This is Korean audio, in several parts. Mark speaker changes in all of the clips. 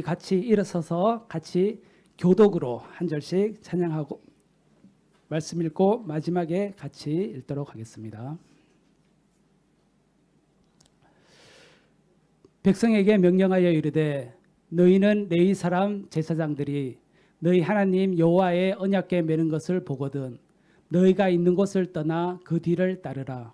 Speaker 1: 같이 일어서서 같이 교독으로 한 절씩 찬양하고 말씀 읽고 마지막에 같이 읽도록 하겠습니다. 백성에게 명령하여 이르되 너희는 레위 사람 제사장들이 너희 하나님 여호와의 언약궤 매는 것을 보거든 너희가 있는 곳을 떠나 그 뒤를 따르라.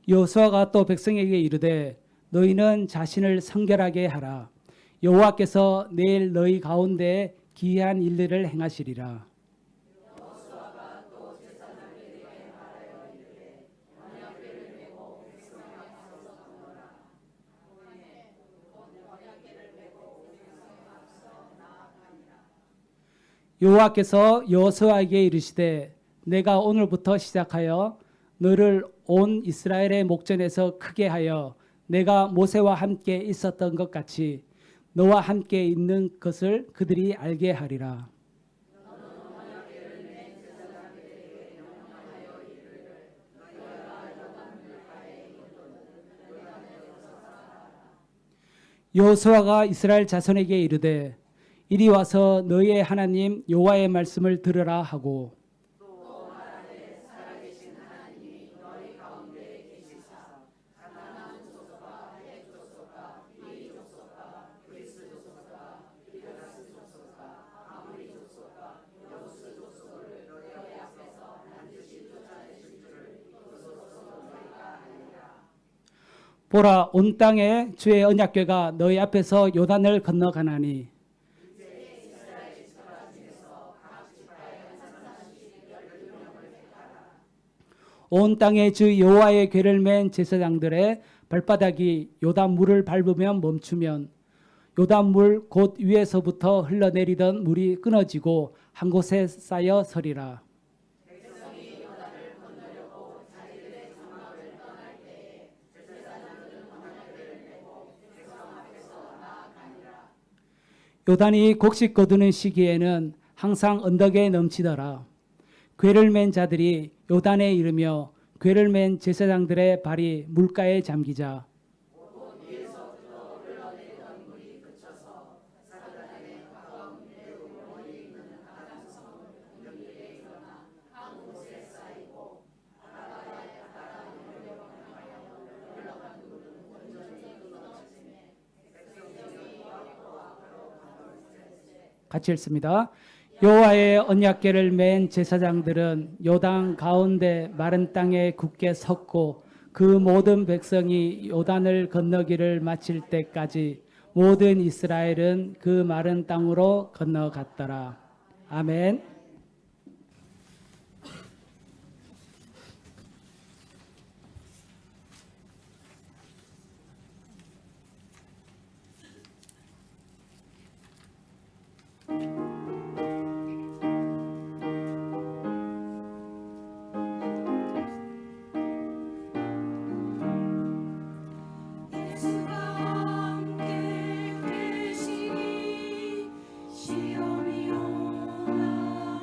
Speaker 1: 여호수아가 또 백성에게 이르되 너희는 자신을 성결하게 하라. 여호와께서 내일 너희 가운데 기이한 일들을 행하시리라. 여호와께서 여호수아에게 이르시되 내가 오늘부터 시작하여 너를 온 이스라엘의 목전에서 크게 하여 내가 모세와 함께 있었던 것 같이 너와 함께 있는 것을 그들이 알게 하리라. 여호수아가 이스라엘 자손에게 이르되 이리 와서 너희의 하나님 여호와의 말씀을 들으라 하고 보라 온 땅에 주의 언약궤가 너희 앞에서 요단을 건너가나니 온 땅에 주 여호와의 궤를 맨 제사장들의 발바닥이 요단 물을 밟으면 멈추면 요단 물 곧 위에서부터 흘러내리던 물이 끊어지고 한 곳에 쌓여 서리라. 요단이 곡식 거두는 시기에는 항상 언덕에 넘치더라. 궤를 맨 자들이 요단에 이르며 궤를 맨 제사장들의 발이 물가에 잠기자 같이 읽습니다. 여호와의 언약궤를 맨 제사장들은 요단 가운데 마른 땅에 굳게 섰고 그 모든 백성이 요단을 건너기를 마칠 때까지 모든 이스라엘은 그 마른 땅으로 건너갔더라. 아멘.
Speaker 2: 시험이 오나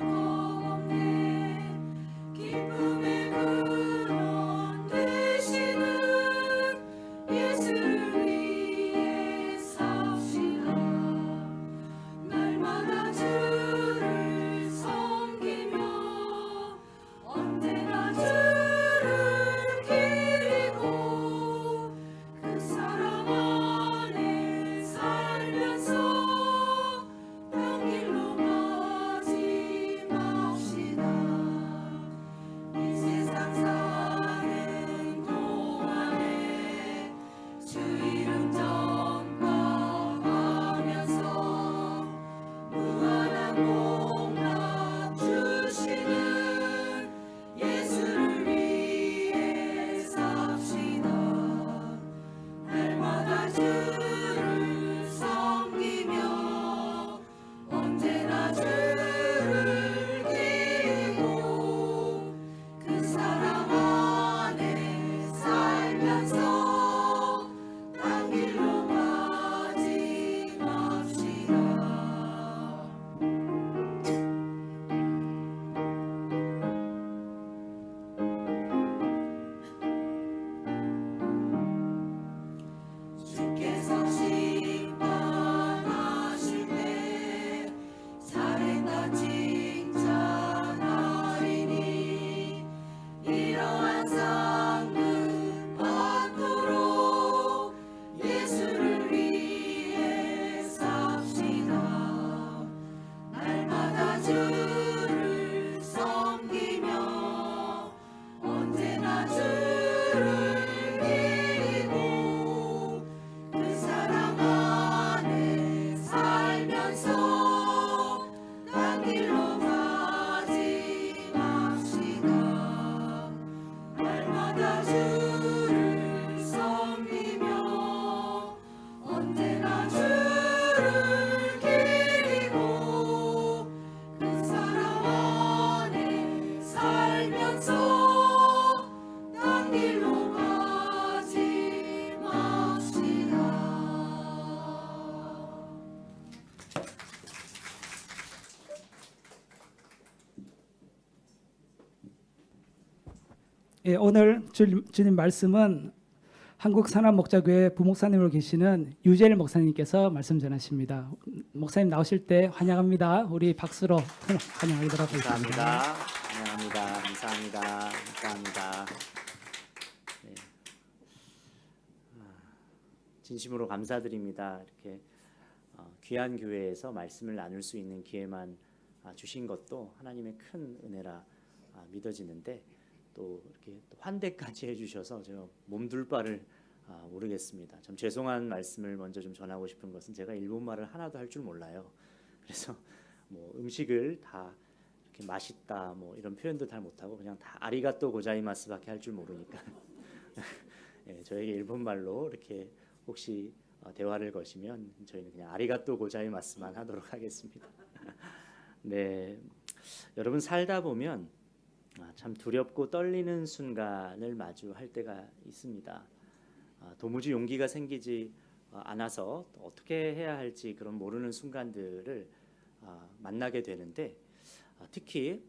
Speaker 1: 예, 오늘 주님 말씀은 한국 산업목자교회 부목사님으로 계시는 유재일 목사님께서 말씀 전하십니다. 목사님 나오실 때 환영합니다. 우리 박수로 환영하도록 하겠습니다.
Speaker 2: 감사합니다. 환영합니다. 감사합니다. 감사합니다. 네. 진심으로 감사드립니다. 이렇게 귀한 교회에서 말씀을 나눌 수 있는 기회만 주신 것도 하나님의 큰 은혜라 믿어지는데 또 이렇게 또 환대까지 해주셔서 제가 몸둘 바를 모르겠습니다. 좀 죄송한 말씀을 먼저 좀 전하고 싶은 것은 제가 일본말을 하나도 할 줄 몰라요. 그래서 뭐 음식을 다 이렇게 맛있다 뭐 이런 표현도 잘 못하고 그냥 다 아리가또 고자이마스밖에 할 줄 모르니까 예, 저에게 일본말로 이렇게 혹시 대화를 거시면 저희는 그냥 아리가또 고자이마스만 하도록 하겠습니다. 네, 여러분 살다 보면 참 두렵고 떨리는 순간을 마주할 때가 있습니다. 도무지 용기가 생기지 않아서 어떻게 해야 할지 그런 모르는 순간들을 만나게 되는데 특히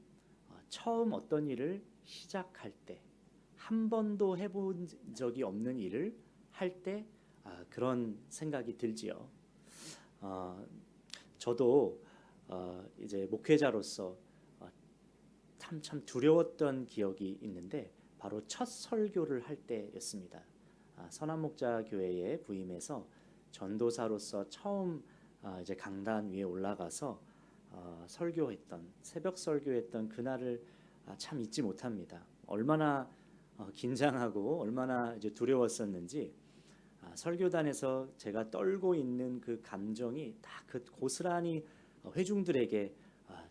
Speaker 2: 처음 어떤 일을 시작할 때 한 번도 해본 적이 없는 일을 할 때 그런 생각이 들지요. 저도 이제 목회자로서 참 두려웠던 기억이 있는데 바로 첫 설교를 할 때였습니다. 선한목자 교회에 부임해서 전도사로서 처음 이제 강단 위에 올라가서 설교했던 새벽 설교했던 그날을 참 잊지 못합니다. 얼마나 긴장하고 얼마나 이제 두려웠었는지 설교단에서 제가 떨고 있는 그 감정이 다 그 고스란히 회중들에게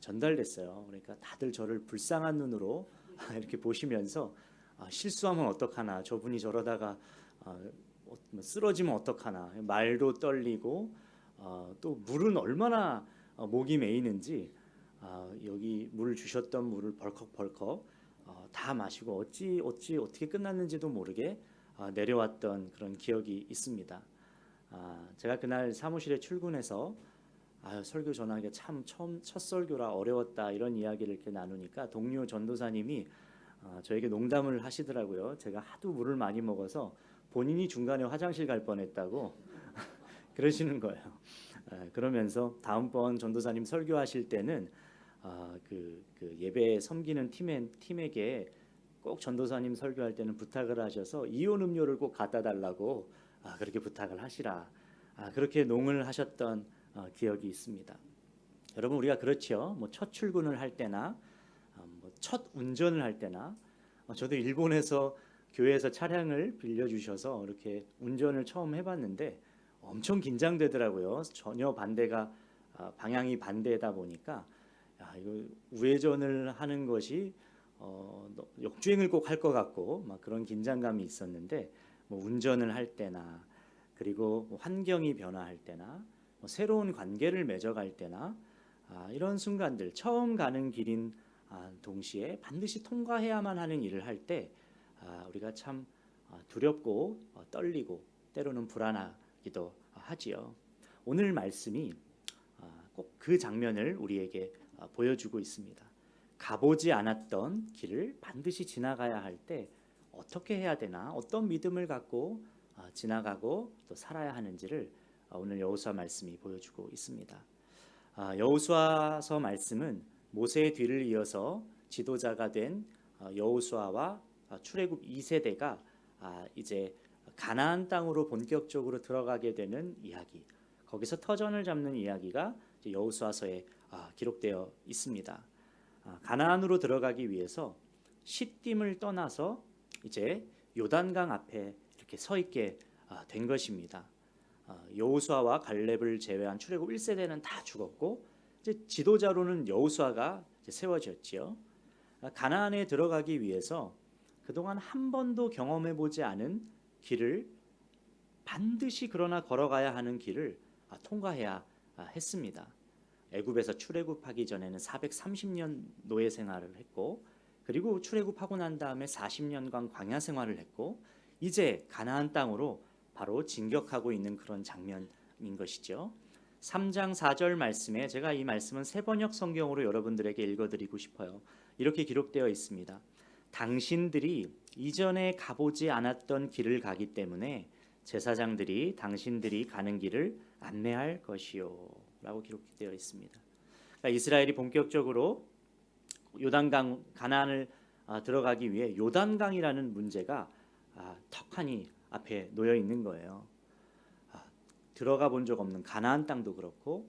Speaker 2: 전달됐어요. 그러니까 다들 저를 불쌍한 눈으로 이렇게 보시면서 실수하면 어떡하나, 저분이 저러다가 쓰러지면 어떡하나, 말도 떨리고 또 물은 얼마나 목이 메이는지 여기 물 주셨던 물을 벌컥벌컥 다 마시고 어떻게 끝났는지도 모르게 내려왔던 그런 기억이 있습니다. 제가 그날 사무실에 출근해서 설교 전하기가 참 첫 설교라 어려웠다 이런 이야기를 이렇게 나누니까 동료 전도사님이 저에게 농담을 하시더라고요. 제가 하도 물을 많이 먹어서 본인이 중간에 화장실 갈 뻔했다고 그러시는 거예요. 그러면서 다음번 전도사님 설교하실 때는 그 예배 섬기는 팀에게 꼭 전도사님 설교할 때는 부탁을 하셔서 이온 음료를 꼭 갖다 달라고 그렇게 부탁을 하시라. 그렇게 농을 하셨던 기억이 있습니다. 여러분 우리가 그렇죠. 뭐 첫 출근을 할 때나 뭐 첫 운전을 할 때나 저도 일본에서 교회에서 차량을 빌려주셔서 이렇게 운전을 처음 해봤는데 엄청 긴장되더라고요. 전혀 반대가 방향이 반대다 보니까 이거 우회전을 하는 것이 역주행을 꼭 할 것 같고 막 그런 긴장감이 있었는데 뭐 운전을 할 때나 그리고 환경이 변화할 때나 뭐 새로운 관계를 맺어갈 때나 이런 순간들 처음 가는 길인 동시에 반드시 통과해야만 하는 일을 할 때 우리가 참 두렵고 떨리고 때로는 불안하기도 하지요. 오늘 말씀이 꼭 그 장면을 우리에게 보여주고 있습니다. 가보지 않았던 길을 반드시 지나가야 할 때 어떻게 해야 되나, 어떤 믿음을 갖고 지나가고 또 살아야 하는지를 오늘 여호수아 말씀이 보여주고 있습니다. 여호수아서 말씀은 모세의 뒤를 이어서 지도자가 된 여호수아와 출애굽 2세대가 이제 가나안 땅으로 본격적으로 들어가게 되는 이야기, 거기서 터전을 잡는 이야기가 여호수아서에 기록되어 있습니다. 가나안으로 들어가기 위해서 시딤을 떠나서 이제 요단강 앞에 이렇게 서 있게 된 것입니다. 여호수아와 갈렙을 제외한 출애굽 1세대는 다 죽었고 이제 지도자로는 여호수아가 세워졌지요. 가나안에 들어가기 위해서 그동안 한 번도 경험해 보지 않은 길을 반드시 그러나 걸어가야 하는 길을 통과해야 했습니다. 애굽에서 출애굽하기 전에는 430년 노예 생활을 했고 그리고 출애굽하고 난 다음에 40년간 광야 생활을 했고 이제 가나안 땅으로 바로 진격하고 있는 그런 장면인 것이죠. 3장 4절 말씀에 제가 이 말씀은 새번역 성경으로 여러분들에게 읽어드리고 싶어요. 이렇게 기록되어 있습니다. 당신들이 이전에 가보지 않았던 길을 가기 때문에 제사장들이 당신들이 가는 길을 안내할 것이요 라고 기록되어 있습니다. 그러니까 이스라엘이 본격적으로 요단강 가나안을 들어가기 위해 요단강이라는 문제가 턱하니 앞에 놓여 있는 거예요. 들어가 본 적 없는 가나안 땅도 그렇고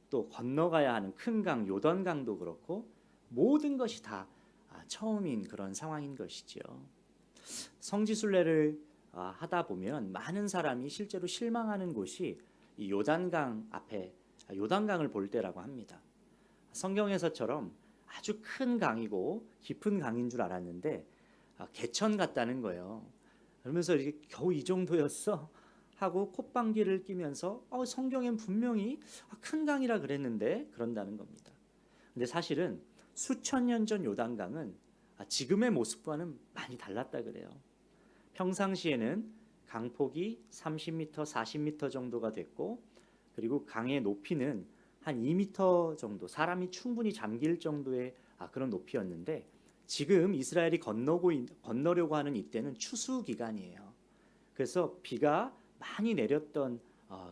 Speaker 2: 또 건너가야 하는 큰 강 요단강도 그렇고 모든 것이 다 처음인 그런 상황인 것이죠. 성지순례를 하다 보면 많은 사람이 실제로 실망하는 곳이 이 요단강 앞에 요단강을 볼 때라고 합니다. 성경에서처럼 아주 큰 강이고 깊은 강인 줄 알았는데 개천 같다는 거예요. 그러면서 이게 겨우 이 정도였어? 하고 콧방귀를 끼면서 성경엔 분명히 큰 강이라 그랬는데 그런다는 겁니다. 근데 사실은 수천 년 전 요단강은 지금의 모습과는 많이 달랐다 그래요. 평상시에는 강폭이 30m, 40m 정도가 됐고 그리고 강의 높이는 한 2m 정도, 사람이 충분히 잠길 정도의 그런 높이였는데 지금 이스라엘이 건너려고 하는 이때는 추수 기간이에요. 그래서 비가 많이 내렸던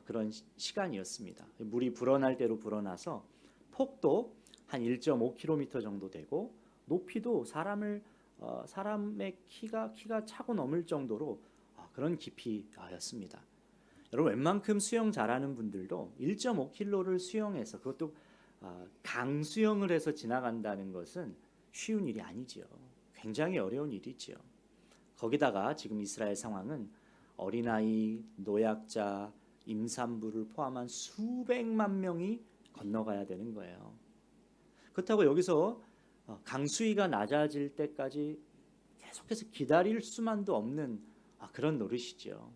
Speaker 2: 그런 시간이었습니다. 물이 불어날 대로 불어나서 폭도 한 1.5km 정도 되고 높이도 사람의 키가 차고 넘을 정도로 그런 깊이였습니다. 여러분 웬만큼 수영 잘하는 분들도 1.5km를 수영해서 그것도 강 수영을 해서 지나간다는 것은 쉬운 일이 아니지요. 굉장히 어려운 일이지요. 거기다가 지금 이스라엘 상황은 어린아이, 노약자, 임산부를 포함한 수백만 명이 건너가야 되는 거예요. 그렇다고 여기서 강수위가 낮아질 때까지 계속해서 기다릴 수만도 없는 그런 노릇이죠.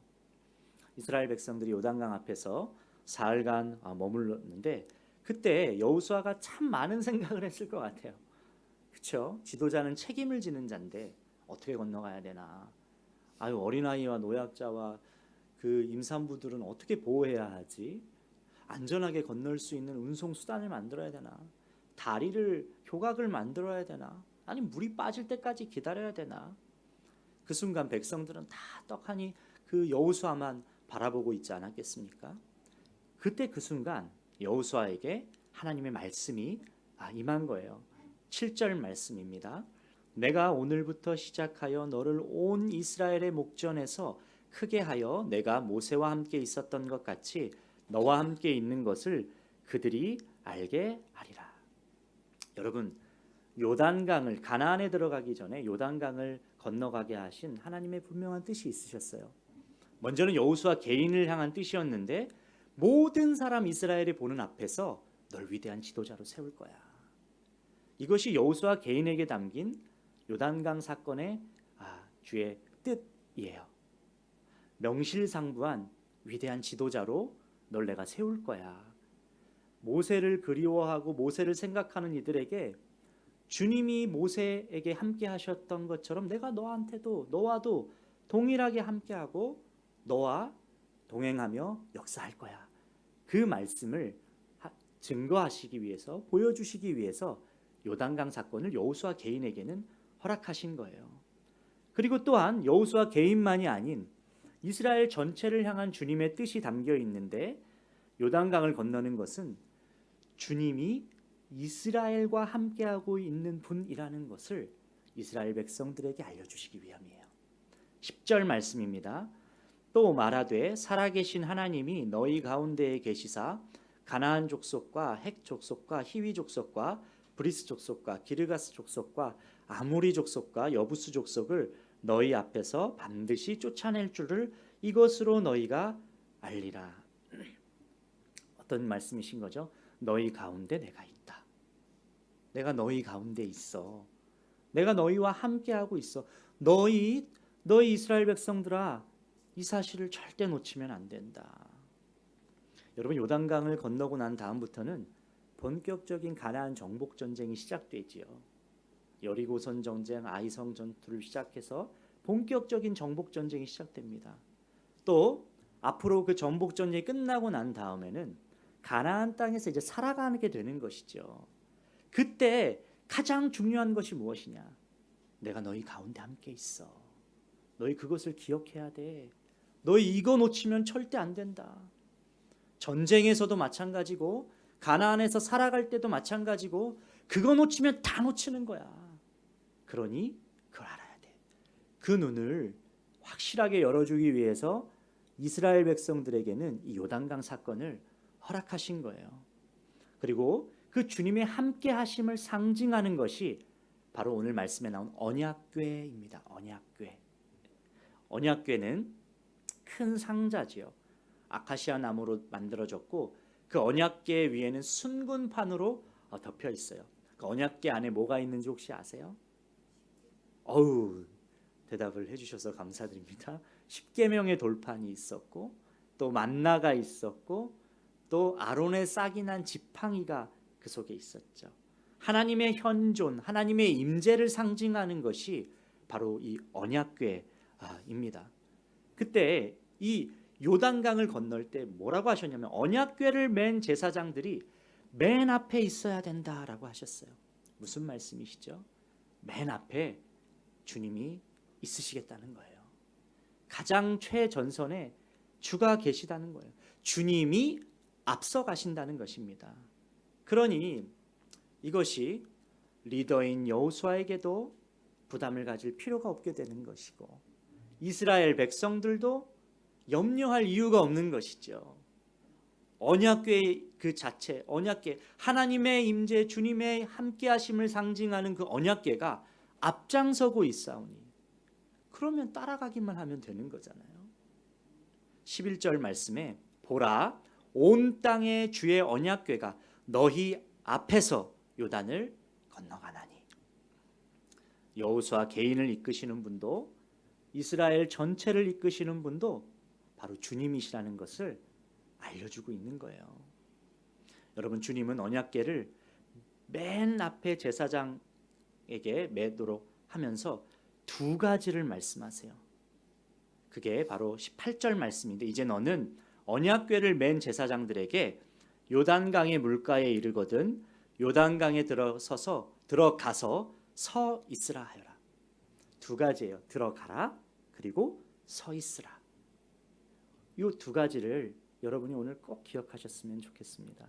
Speaker 2: 이스라엘 백성들이 요단강 앞에서 사흘간 머물렀는데 그때 여호수아가 참 많은 생각을 했을 것 같아요. 그렇죠? 지도자는 책임을 지는 자인데 어떻게 건너가야 되나? 어린아이와 노약자와 그 임산부들은 어떻게 보호해야 하지? 안전하게 건널 수 있는 운송 수단을 만들어야 되나? 교각을 만들어야 되나? 아니 물이 빠질 때까지 기다려야 되나? 그 순간 백성들은 다 떡하니 그 여호수아만 바라보고 있지 않았겠습니까? 그때 그 순간 여호수아에게 하나님의 말씀이 임한 거예요. 7절 말씀입니다. 내가 오늘부터 시작하여 너를 온 이스라엘의 목전에서 크게 하여 내가 모세와 함께 있었던 것 같이 너와 함께 있는 것을 그들이 알게 하리라. 여러분 요단강을 가나안에 들어가기 전에 요단강을 건너가게 하신 하나님의 분명한 뜻이 있으셨어요. 먼저는 여호수아 개인을 향한 뜻이었는데 모든 사람 이스라엘이 보는 앞에서 널 위대한 지도자로 세울 거야. 이것이 여호수아 개인에게 담긴 요단강 사건의 주의 뜻이에요. 명실상부한 위대한 지도자로 널 내가 세울 거야. 모세를 그리워하고 모세를 생각하는 이들에게 주님이 모세에게 함께 하셨던 것처럼 내가 너와도 동일하게 함께하고 너와 동행하며 역사할 거야. 그 말씀을 증거하시기 위해서 보여주시기 위해서 요단강 사건을 여호수아 개인에게는 허락하신 거예요. 그리고 또한 여호수아 개인만이 아닌 이스라엘 전체를 향한 주님의 뜻이 담겨 있는데 요단강을 건너는 것은 주님이 이스라엘과 함께하고 있는 분이라는 것을 이스라엘 백성들에게 알려주시기 위함이에요. 10절 말씀입니다. 또 말하되 살아계신 하나님이 너희 가운데에 계시사 가나안 족속과 헷 족속과 히위 족속과 브리스 족속과 기르가스 족속과 아모리 족속과 여부스 족속을 너희 앞에서 반드시 쫓아낼 줄을 이것으로 너희가 알리라. 어떤 말씀이신 거죠? 너희 가운데 내가 있다. 내가 너희 가운데 있어. 내가 너희와 함께하고 있어. 너희 이스라엘 백성들아, 이 사실을 절대 놓치면 안 된다. 여러분 요단강을 건너고 난 다음부터는 본격적인 가나안 정복 전쟁이 시작되지요. 여리고선 전쟁, 아이성 전투를 시작해서 본격적인 정복 전쟁이 시작됩니다. 또 앞으로 그 정복 전쟁이 끝나고 난 다음에는 가나안 땅에서 이제 살아가게 되는 것이죠. 그때 가장 중요한 것이 무엇이냐? 내가 너희 가운데 함께 있어. 너희 그것을 기억해야 돼. 너희 이거 놓치면 절대 안 된다. 전쟁에서도 마찬가지고 가나안에서 살아갈 때도 마찬가지고 그거 놓치면 다 놓치는 거야. 그러니 그걸 알아야 돼. 그 눈을 확실하게 열어주기 위해서 이스라엘 백성들에게는 이 요단강 사건을 허락하신 거예요. 그리고 그 주님의 함께 하심을 상징하는 것이 바로 오늘 말씀에 나온 언약궤입니다. 언약궤. 언약궤는 큰 상자지요. 아카시아 나무로 만들어졌고 그 언약궤 위에는 순금판으로 덮여 있어요. 그 언약궤 안에 뭐가 있는지 혹시 아세요? 어우, 대답을 해주셔서 감사드립니다. 십계명의 돌판이 있었고 또 만나가 있었고 또 아론의 싹이 난 지팡이가 그 속에 있었죠. 하나님의 현존, 하나님의 임재를 상징하는 것이 바로 이 언약궤입니다. 그때 이 요단강을 건널 때 뭐라고 하셨냐면 언약궤를 맨 제사장들이 맨 앞에 있어야 된다라고 하셨어요. 무슨 말씀이시죠? 맨 앞에 주님이 있으시겠다는 거예요. 가장 최전선에 주가 계시다는 거예요. 주님이 앞서 가신다는 것입니다. 그러니 이것이 리더인 여호수아에게도 부담을 가질 필요가 없게 되는 것이고 이스라엘 백성들도 염려할 이유가 없는 것이죠. 언약궤 그 자체, 언약궤, 하나님의 임재, 주님의 함께하심을 상징하는 그 언약궤가 앞장서고 있사오니 그러면 따라가기만 하면 되는 거잖아요. 11절 말씀에 보라 온 땅의 주의 언약궤가 너희 앞에서 요단을 건너가나니. 여호수아 개인을 이끄시는 분도 이스라엘 전체를 이끄시는 분도 바로 주님이시라는 것을 알려주고 있는 거예요. 여러분, 주님은 언약궤를 맨 앞에 제사장에게 매도록 하면서 두 가지를 말씀하세요. 그게 바로 18절 말씀인데 이제 너는 언약궤를 맨 제사장들에게 요단강의 물가에 이르거든 요단강에 들어가서 서 있으라 하여라. 두 가지예요. 들어가라 그리고 서 있으라. 이 두 가지를 여러분이 오늘 꼭 기억하셨으면 좋겠습니다.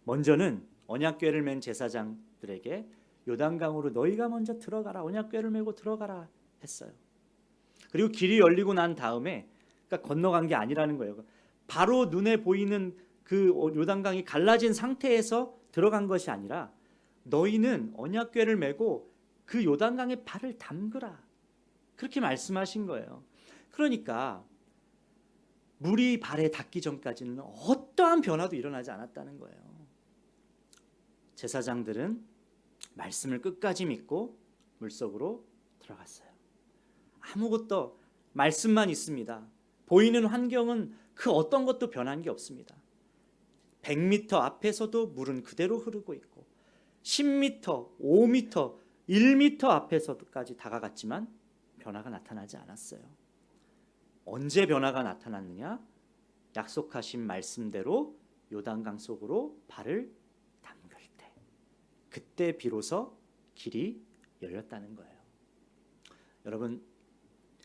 Speaker 2: 먼저는 언약궤를 맨 제사장들에게 요단강으로 너희가 먼저 들어가라. 언약궤를 메고 들어가라 했어요. 그리고 길이 열리고 난 다음에 그러니까 건너간 게 아니라는 거예요. 바로 눈에 보이는 그 요단강이 갈라진 상태에서 들어간 것이 아니라 너희는 언약궤를 메고 그 요단강에 발을 담그라. 그렇게 말씀하신 거예요. 그러니까 물이 발에 닿기 전까지는 어떠한 변화도 일어나지 않았다는 거예요. 제사장들은 말씀을 끝까지 믿고 물속으로 들어갔어요. 아무것도 말씀만 있습니다. 보이는 환경은 그 어떤 것도 변한 게 없습니다. 100m 앞에서도 물은 그대로 흐르고 있고 10m, 5m, 1m 앞에서까지 다가갔지만 변화가 나타나지 않았어요. 언제 변화가 나타났느냐? 약속하신 말씀대로 요단강 속으로 발을 담글 때, 그때 비로소 길이 열렸다는 거예요. 여러분,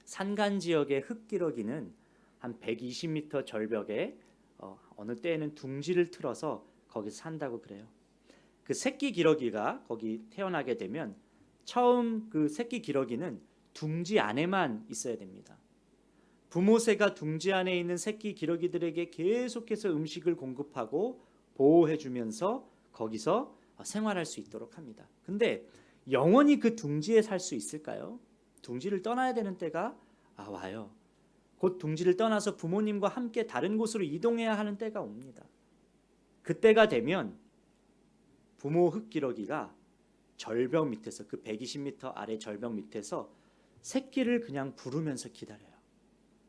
Speaker 2: 산간 지역의 흙기러기는 한 120m 절벽에 어느 때에는 둥지를 틀어서 거기서 산다고 그래요. 그 새끼 기러기가 거기 태어나게 되면 처음 그 새끼 기러기는 둥지 안에만 있어야 됩니다. 부모새가 둥지 안에 있는 새끼 기러기들에게 계속해서 음식을 공급하고 보호해주면서 거기서 생활할 수 있도록 합니다. 근데 영원히 그 둥지에 살 수 있을까요? 둥지를 떠나야 되는 때가 와요. 곧 둥지를 떠나서 부모님과 함께 다른 곳으로 이동해야 하는 때가 옵니다. 그때가 되면 부모 흙기러기가 절벽 밑에서 그 120m 아래 절벽 밑에서 새끼를 그냥 부르면서 기다려요.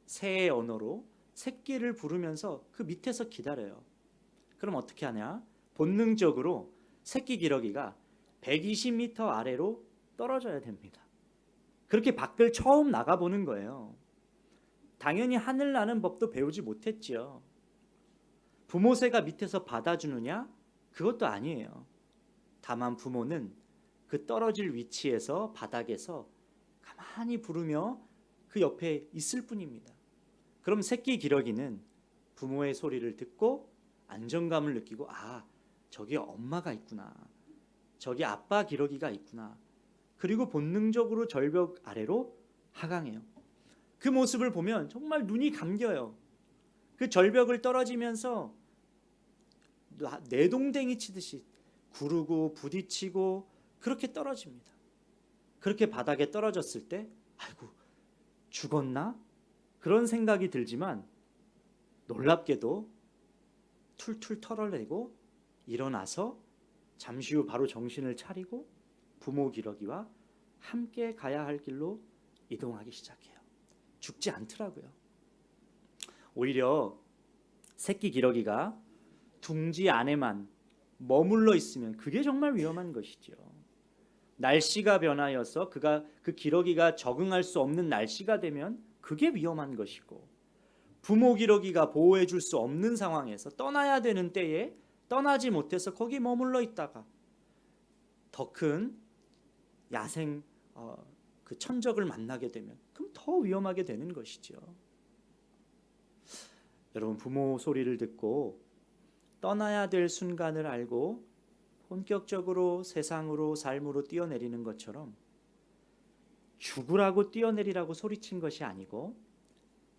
Speaker 2: 새의 언어로 새끼를 부르면서 그 밑에서 기다려요. 그럼 어떻게 하냐? 본능적으로 새끼 기러기가 120m 아래로 떨어져야 됩니다. 그렇게 밖을 처음 나가보는 거예요. 당연히 하늘 나는 법도 배우지 못했지요. 부모새가 밑에서 받아주느냐? 그것도 아니에요. 다만 부모는 그 떨어질 위치에서 바닥에서 가만히 부르며 그 옆에 있을 뿐입니다. 그럼 새끼 기러기는 부모의 소리를 듣고 안정감을 느끼고, 아, 저기 엄마가 있구나, 저기 아빠 기러기가 있구나. 그리고 본능적으로 절벽 아래로 하강해요. 그 모습을 보면 정말 눈이 감겨요. 그 절벽을 떨어지면서 내동댕이 치듯이 구르고 부딪히고 그렇게 떨어집니다. 그렇게 바닥에 떨어졌을 때 아이고 죽었나? 그런 생각이 들지만 놀랍게도 툴툴 털어내고 일어나서 잠시 후 바로 정신을 차리고 부모 기러기와 함께 가야 할 길로 이동하기 시작해요. 죽지 않더라고요. 오히려 새끼 기러기가 둥지 안에만 머물러 있으면 그게 정말 위험한 것이죠. 날씨가 변하여서 그 기러기가 적응할 수 없는 날씨가 되면 그게 위험한 것이고, 부모 기러기가 보호해 줄 수 없는 상황에서 떠나야 되는 때에 떠나지 못해서 거기 머물러 있다가 더 큰 야생 그 천적을 만나게 되면 그럼 더 위험하게 되는 것이죠. 여러분, 부모 소리를 듣고 떠나야 될 순간을 알고 본격적으로 세상으로 삶으로 뛰어내리는 것처럼 죽으라고 뛰어내리라고 소리친 것이 아니고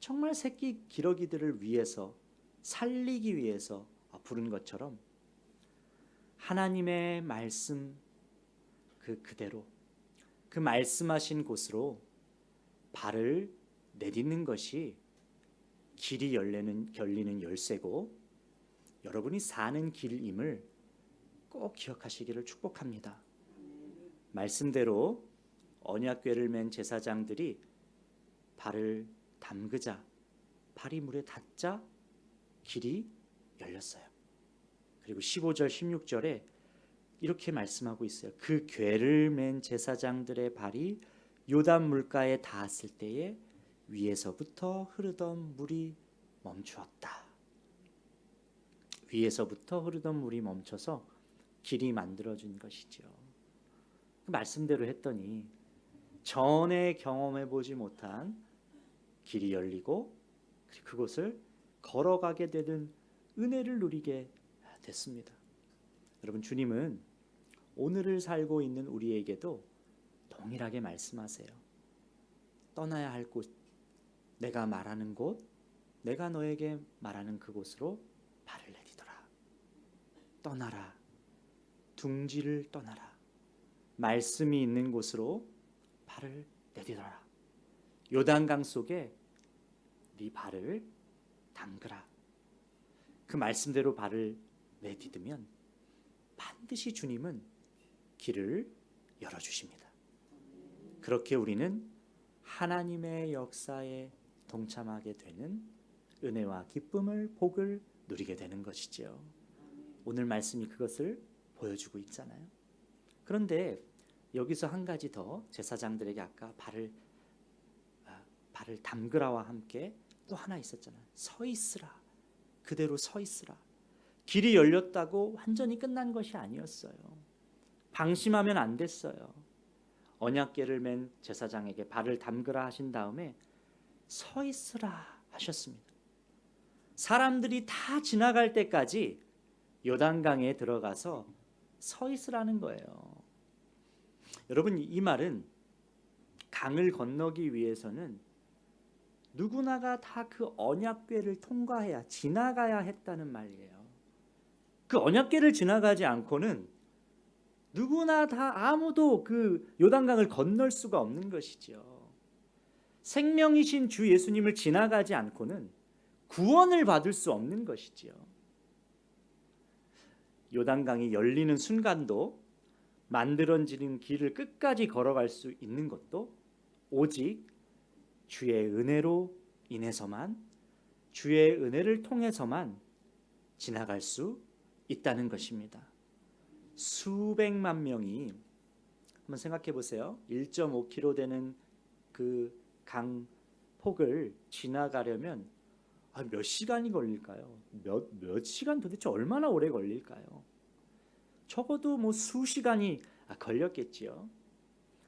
Speaker 2: 정말 새끼 기러기들을 위해서 살리기 위해서 부른 것처럼 하나님의 말씀 그대로 그 말씀하신 곳으로 발을 내딛는 것이 길이 열리는 열쇠고 여러분이 사는 길임을 꼭 기억하시기를 축복합니다. 말씀대로 언약궤를 맨 제사장들이 발을 담그자 발이 물에 닿자 길이 열렸어요. 그리고 15절 16절에 이렇게 말씀하고 있어요. 그 궤를 맨 제사장들의 발이 요단 물가에 닿았을 때에 위에서부터 흐르던 물이 멈추었다. 위에서부터 흐르던 물이 멈춰서 길이 만들어진 것이죠. 그 말씀대로 했더니 전에 경험해 보지 못한 길이 열리고 그곳을 걸어가게 되는 은혜를 누리게 됐습니다. 여러분, 주님은 오늘을 살고 있는 우리에게도 동일하게 말씀하세요. 떠나야 할 곳, 내가 말하는 곳, 내가 너에게 말하는 그곳으로 발을 내디더라. 떠나라. 둥지를 떠나라. 말씀이 있는 곳으로 발을 내디더라. 요단강 속에 네 발을 담그라. 그 말씀대로 발을 내디디면 반드시 주님은 길을 열어주십니다. 그렇게 우리는 하나님의 역사에 동참하게 되는 은혜와 기쁨을, 복을 누리게 되는 것이지요. 오늘 말씀이 그것을 보여주고 있잖아요. 그런데 여기서 한 가지 더, 제사장들에게 아까 발을 담그라와 함께 또 하나 있었잖아요. 서 있으라. 그대로 서 있으라. 길이 열렸다고 완전히 끝난 것이 아니었어요. 방심하면 안 됐어요. 언약궤를 맨 제사장에게 발을 담그라 하신 다음에 서 있으라 하셨습니다. 사람들이 다 지나갈 때까지 요단강에 들어가서 서 있으라는 거예요. 여러분, 이 말은 강을 건너기 위해서는 누구나가 다 그 언약궤를 통과해야, 지나가야 했다는 말이에요. 그 언약궤를 지나가지 않고는 누구나 다 아무도 그 요단강을 건널 수가 없는 것이죠. 생명이신 주 예수님을 지나가지 않고는 구원을 받을 수 없는 것이지요. 요단강이 열리는 순간도, 만들어지는 길을 끝까지 걸어갈 수 있는 것도 오직 주의 은혜로 인해서만, 주의 은혜를 통해서만 지나갈 수 있다는 것입니다. 수백만 명이, 한번 생각해 보세요. 1.5km 되는 그 강 폭을 지나가려면 몇 시간이 걸릴까요? 몇 시간, 도대체 얼마나 오래 걸릴까요? 적어도 뭐 수시간이 걸렸겠지요.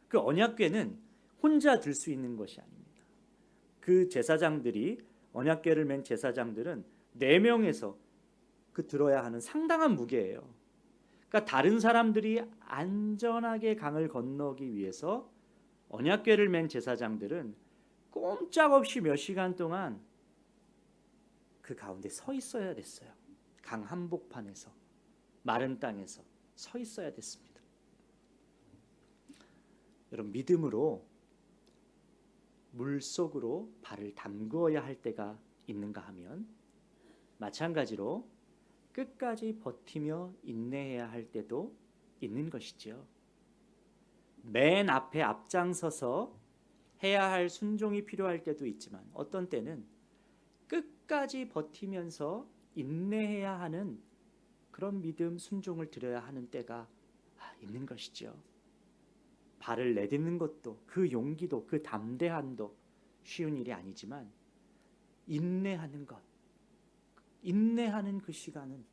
Speaker 2: 그 언약궤는 혼자 들 수 있는 것이 아닙니다. 그 제사장들이 언약궤를 맨 제사장들은 4명에서 그 들어야 하는 상당한 무게예요. 그러니까 다른 사람들이 안전하게 강을 건너기 위해서 언약궤를 맨 제사장들은 꼼짝없이 몇 시간 동안 그 가운데 서 있어야 됐어요. 강 한복판에서, 마른 땅에서 서 있어야 됐습니다. 여러분, 믿음으로 물속으로 발을 담그어야 할 때가 있는가 하면 마찬가지로 끝까지 버티며 인내해야 할 때도 있는 것이지요. 맨 앞에 앞장서서 해야 할 순종이 필요할 때도 있지만 어떤 때는 끝까지 버티면서 인내해야 하는 그런 믿음, 순종을 드려야 하는 때가 있는 것이지요. 발을 내딛는 것도, 그 용기도, 그 담대함도 쉬운 일이 아니지만 인내하는 것, 인내하는 그 시간은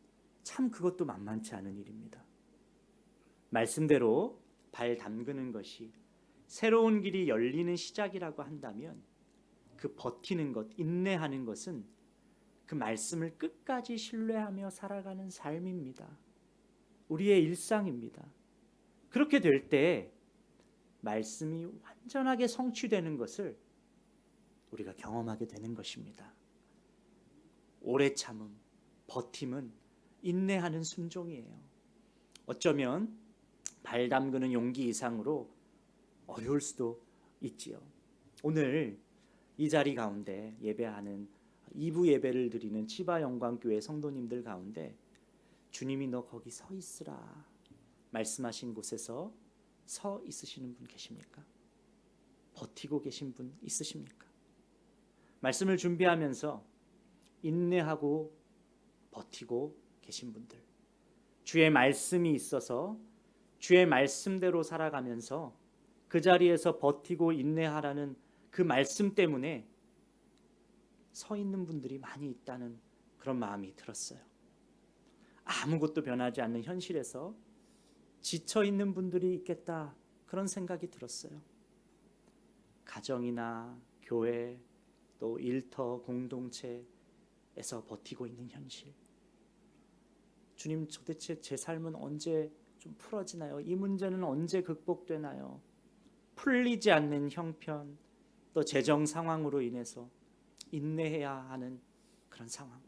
Speaker 2: 참 그것도 만만치 않은 일입니다. 말씀대로 발 담그는 것이 새로운 길이 열리는 시작이라고 한다면 그 버티는 것, 인내하는 것은 그 말씀을 끝까지 신뢰하며 살아가는 삶입니다. 우리의 일상입니다. 그렇게 될 때 말씀이 완전하게 성취되는 것을 우리가 경험하게 되는 것입니다. 오래 참음, 버팀은 인내하는 순종이에요. 어쩌면 발 담그는 용기 이상으로 어려울 수도 있지요. 오늘 이 자리 가운데 예배하는 2부 예배를 드리는 치바 영광교회 성도님들 가운데 주님이 너 거기 서 있으라 말씀하신 곳에서 서 있으시는 분 계십니까? 버티고 계신 분 있으십니까? 말씀을 준비하면서 인내하고 버티고 계신 분들, 주의 말씀이 있어서 주의 말씀대로 살아가면서 그 자리에서 버티고 인내하라는 그 말씀 때문에 서 있는 분들이 많이 있다는 그런 마음이 들었어요. 아무것도 변하지 않는 현실에서 지쳐 있는 분들이 있겠다, 그런 생각이 들었어요. 가정이나 교회, 또 일터, 공동체에서 버티고 있는 현실. 주님, 도대체 제 삶은 언제 좀 풀어지나요? 이 문제는 언제 극복되나요? 풀리지 않는 형편, 또 재정 상황으로 인해서 인내해야 하는 그런 상황.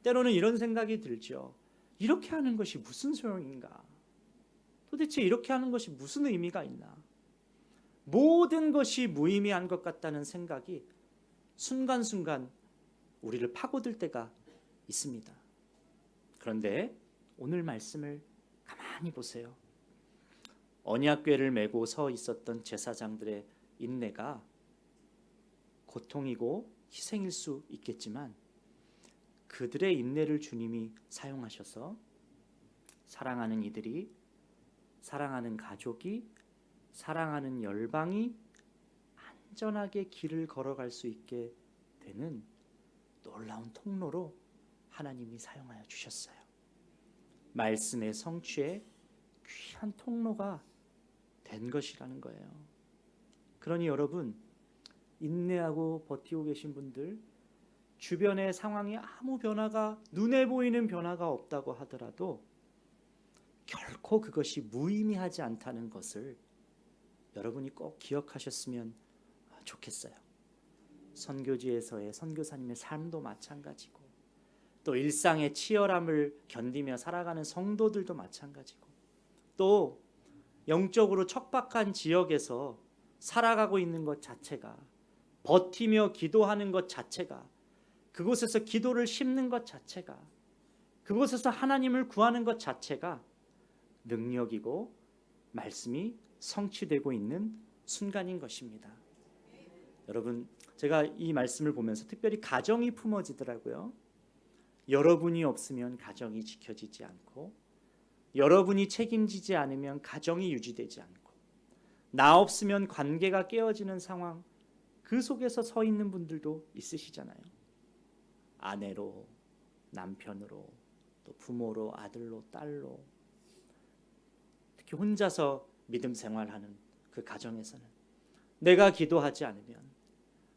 Speaker 2: 때로는 이런 생각이 들죠. 이렇게 하는 것이 무슨 소용인가? 도대체 이렇게 하는 것이 무슨 의미가 있나? 모든 것이 무의미한 것 같다는 생각이 순간순간 우리를 파고들 때가 있습니다. 그런데 오늘 말씀을 가만히 보세요. 언약궤를 메고 서 있었던 제사장들의 인내가 고통이고 희생일 수 있겠지만 그들의 인내를 주님이 사용하셔서 사랑하는 이들이, 사랑하는 가족이, 사랑하는 열방이 안전하게 길을 걸어갈 수 있게 되는 놀라운 통로로 하나님이 사용하여 주셨어요. 말씀의 성취에 귀한 통로가 된 것이라는 거예요. 그러니 여러분, 인내하고 버티고 계신 분들, 주변의 상황이 아무 변화가, 눈에 보이는 변화가 없다고 하더라도 결코 그것이 무의미하지 않다는 것을 여러분이 꼭 기억하셨으면 좋겠어요. 선교지에서의 선교사님의 삶도 마찬가지고, 또 일상의 치열함을 견디며 살아가는 성도들도 마찬가지고, 또 영적으로 척박한 지역에서 살아가고 있는 것 자체가, 버티며 기도하는 것 자체가, 그곳에서 기도를 심는 것 자체가, 그곳에서 하나님을 구하는 것 자체가 능력이고 말씀이 성취되고 있는 순간인 것입니다. 여러분, 제가 이 말씀을 보면서 특별히 가정이 품어지더라고요. 여러분이 없으면 가정이 지켜지지 않고, 여러분이 책임지지 않으면 가정이 유지되지 않고, 나 없으면 관계가 깨어지는 상황, 그 속에서 서 있는 분들도 있으시잖아요. 아내로, 남편으로, 또 부모로, 아들로, 딸로, 특히 혼자서 믿음 생활하는 그 가정에서는 내가 기도하지 않으면,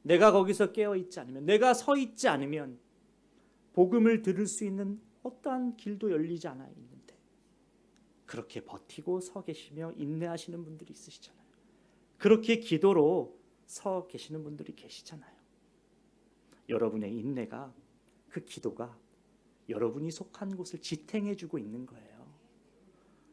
Speaker 2: 내가 거기서 깨어 있지 않으면, 내가 서 있지 않으면 복음을 들을 수 있는 어떠한 길도 열리지 않아 있는데, 그렇게 버티고 서 계시며 인내하시는 분들이 있으시잖아요. 그렇게 기도로 서 계시는 분들이 계시잖아요. 여러분의 인내가, 그 기도가 여러분이 속한 곳을 지탱해 주고 있는 거예요.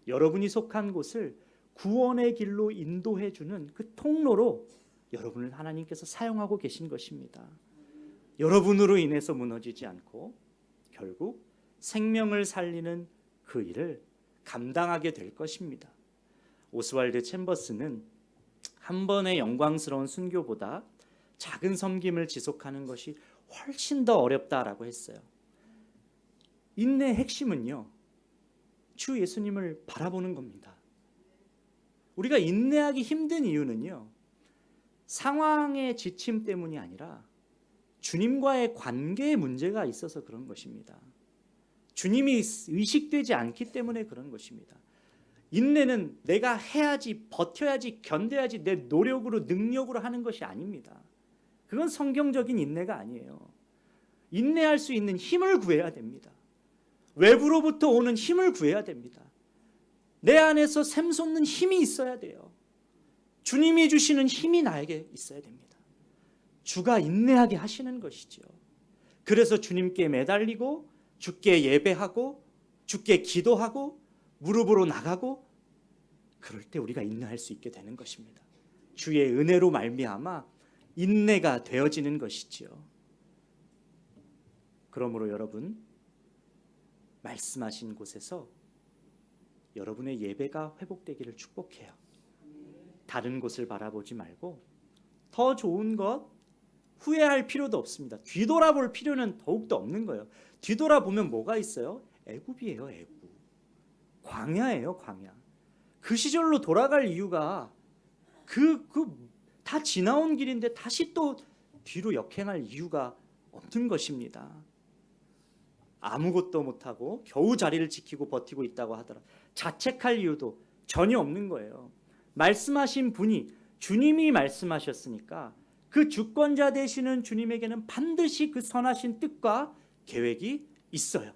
Speaker 2: 여러분이 속한 곳을 구원의 길로 인도해 주는 그 통로로 여러분을 하나님께서 사용하고 계신 것입니다. 여러분으로 인해서 무너지지 않고 결국 생명을 살리는 그 일을 감당하게 될 것입니다. 오스왈드 챔버스는 한 번의 영광스러운 순교보다 작은 섬김을 지속하는 것이 훨씬 더 어렵다라고 했어요. 인내의 핵심은요, 주 예수님을 바라보는 겁니다. 우리가 인내하기 힘든 이유는요, 상황의 지침 때문이 아니라 주님과의 관계에 문제가 있어서 그런 것입니다. 주님이 의식되지 않기 때문에 그런 것입니다. 인내는 내가 해야지, 버텨야지, 견뎌야지, 내 노력으로, 능력으로 하는 것이 아닙니다. 그건 성경적인 인내가 아니에요. 인내할 수 있는 힘을 구해야 됩니다. 외부로부터 오는 힘을 구해야 됩니다. 내 안에서 샘솟는 힘이 있어야 돼요. 주님이 주시는 힘이 나에게 있어야 됩니다. 주가 인내하게 하시는 것이죠. 그래서 주님께 매달리고 주께 예배하고 주께 기도하고 무릎으로 나가고, 그럴 때 우리가 인내할 수 있게 되는 것입니다. 주의 은혜로 말미암아 인내가 되어지는 것이지요. 그러므로 여러분, 말씀하신 곳에서 여러분의 예배가 회복되기를 축복해요. 다른 곳을 바라보지 말고 더 좋은 것 후회할 필요도 없습니다. 뒤돌아볼 필요는 더욱더 없는 거예요. 뒤돌아보면 뭐가 있어요? 애굽이에요. 애굽. 광야예요. 광야. 그 시절로 돌아갈 이유가 다 지나온 길인데 다시 또 뒤로 역행할 이유가 없는 것입니다. 아무것도 못하고 겨우 자리를 지키고 버티고 있다고 하더라도 자책할 이유도 전혀 없는 거예요. 말씀하신 분이 주님이 말씀하셨으니까 그 주권자 되시는 주님에게는 반드시 그 선하신 뜻과 계획이 있어요.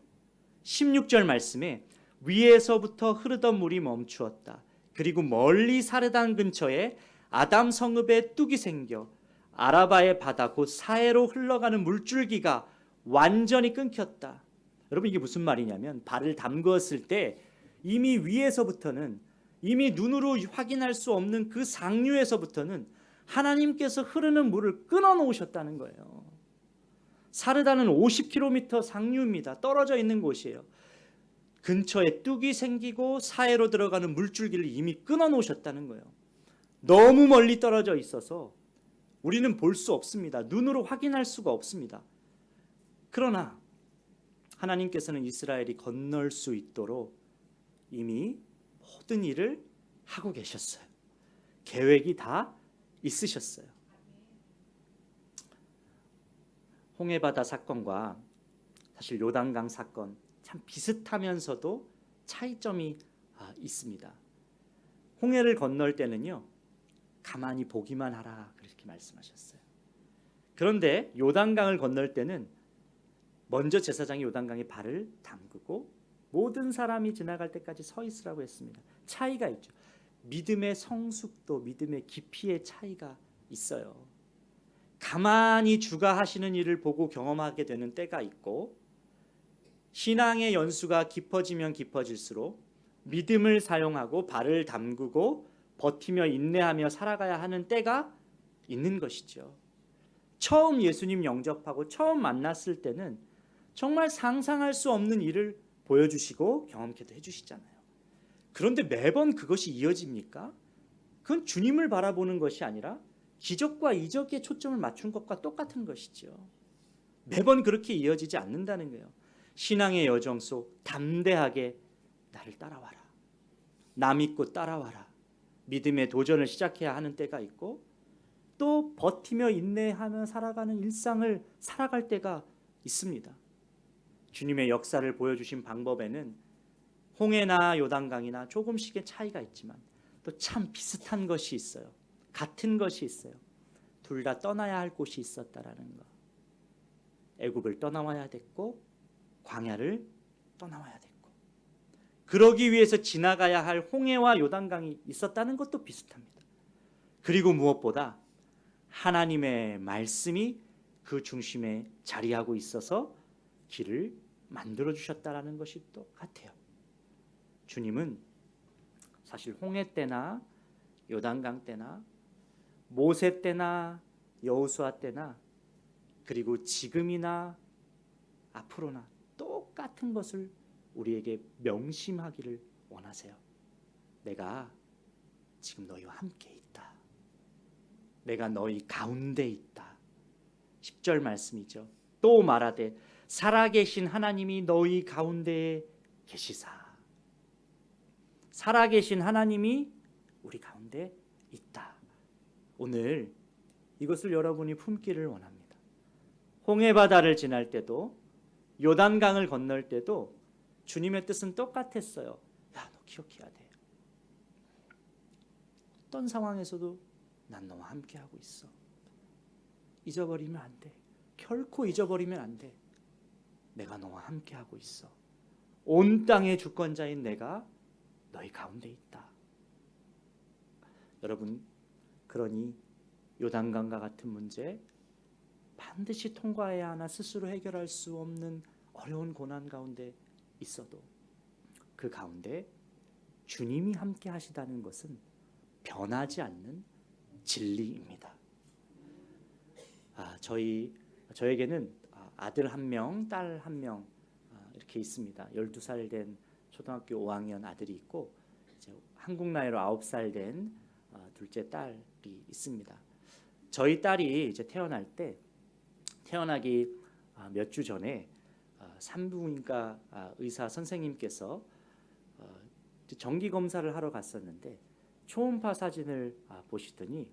Speaker 2: 16절 말씀에 위에서부터 흐르던 물이 멈추었다. 그리고 멀리 사르단 근처에 아담 성읍에 뚝이 생겨 아라바의 바다 곧 사해로 흘러가는 물줄기가 완전히 끊겼다. 여러분, 이게 무슨 말이냐면 발을 담그었을 때 이미 위에서부터는, 이미 눈으로 확인할 수 없는 그 상류에서부터는 하나님께서 흐르는 물을 끊어 놓으셨다는 거예요. 사르단은 50km 상류입니다. 떨어져 있는 곳이에요. 근처에 뚝이 생기고 사해로 들어가는 물줄기를 이미 끊어 놓으셨다는 거예요. 너무 멀리 떨어져 있어서 우리는 볼 수 없습니다. 눈으로 확인할 수가 없습니다. 그러나 하나님께서는 이스라엘이 건널 수 있도록 이미 모든 일을 하고 계셨어요. 계획이 다 있으셨어요. 홍해바다 사건과 사실 요단강 사건 참 비슷하면서도 차이점이 있습니다. 홍해를 건널 때는요, 가만히 보기만 하라 그렇게 말씀하셨어요. 그런데 요단강을 건널 때는 먼저 제사장이 요단강에 발을 담그고 모든 사람이 지나갈 때까지 서 있으라고 했습니다. 차이가 있죠. 믿음의 성숙도, 믿음의 깊이의 차이가 있어요. 가만히 주가 하시는 일을 보고 경험하게 되는 때가 있고, 신앙의 연수가 깊어지면 깊어질수록 믿음을 사용하고 발을 담그고 버티며 인내하며 살아가야 하는 때가 있는 것이죠. 처음 예수님 영접하고 처음 만났을 때는 정말 상상할 수 없는 일을 보여주시고 경험케도 해주시잖아요. 그런데 매번 그것이 이어집니까? 그건 주님을 바라보는 것이 아니라 기적과 이적에 초점을 맞춘 것과 똑같은 것이죠. 매번 그렇게 이어지지 않는다는 거예요. 신앙의 여정 속 담대하게 나를 따라와라, 나 믿고 따라와라, 믿음의 도전을 시작해야 하는 때가 있고, 또 버티며 인내하며 살아가는 일상을 살아갈 때가 있습니다. 주님의 역사를 보여주신 방법에는 홍해나 요단강이나 조금씩의 차이가 있지만 또 참 비슷한 것이 있어요. 같은 것이 있어요. 둘 다 떠나야 할 곳이 있었다라는 거. 애굽을 떠나와야 됐고 광야를 떠나와야 됐고, 그러기 위해서 지나가야 할 홍해와 요단강이 있었다는 것도 비슷합니다. 그리고 무엇보다 하나님의 말씀이 그 중심에 자리하고 있어서 길을 만들어 주셨다라는 것이 또 같아요. 주님은 사실 홍해 때나 요단강 때나 모세 때나 여호수아 때나 그리고 지금이나 앞으로나 똑같은 것을 우리에게 명심하기를 원하세요. 내가 지금 너희와 함께 있다. 내가 너희 가운데 있다. 10절 말씀이죠. 또 말하되 살아계신 하나님이 너희 가운데에 계시사. 살아계신 하나님이 우리 가운데 있다. 오늘 이것을 여러분이 품기를 원합니다. 홍해바다를 지날 때도 요단강을 건널 때도 주님의 뜻은 똑같았어요. 야, 너 기억해야 돼. 어떤 상황에서도 난 너와 함께하고 있어. 잊어버리면 안 돼. 결코 잊어버리면 안 돼. 내가 너와 함께하고 있어. 온 땅의 주권자인 내가 너희 가운데 있다. 여러분, 그러니 요단강과 같은 문제 반드시 통과해야 하나 스스로 해결할 수 없는 어려운 고난 가운데 있어도 그 가운데 주님이 함께 하시다는 것은 변하지 않는 진리입니다. 저에게는 아들 1명, 딸 1명 이렇게 있습니다. 12살 된 초등학교 5학년 아들이 있고 이제 한국 나이로 9살 된 둘째 딸이 있습니다. 저희 딸이 이제 태어나기 몇 주 전에 산부인과 의사 선생님께서 정기 검사를 하러 갔었는데 초음파 사진을 보시더니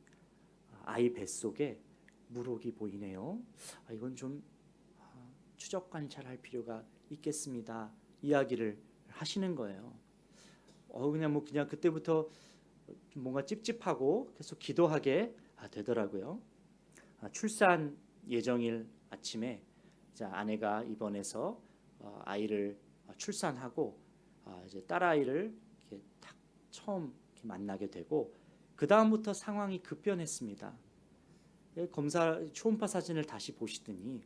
Speaker 2: 아이 뱃속에 물혹이 보이네요. 이건 좀 추적 관찰할 필요가 있겠습니다. 이야기를 하시는 거예요. 그냥 그때부터 뭔가 찝찝하고 계속 기도하게 되더라고요. 출산 예정일 아침에 아내가 입원해서 아이를 출산하고 이제 딸아이를 이렇게 딱 처음 이렇게 만나게 되고 그 다음부터 상황이 급변했습니다. 초음파 사진을 다시 보시더니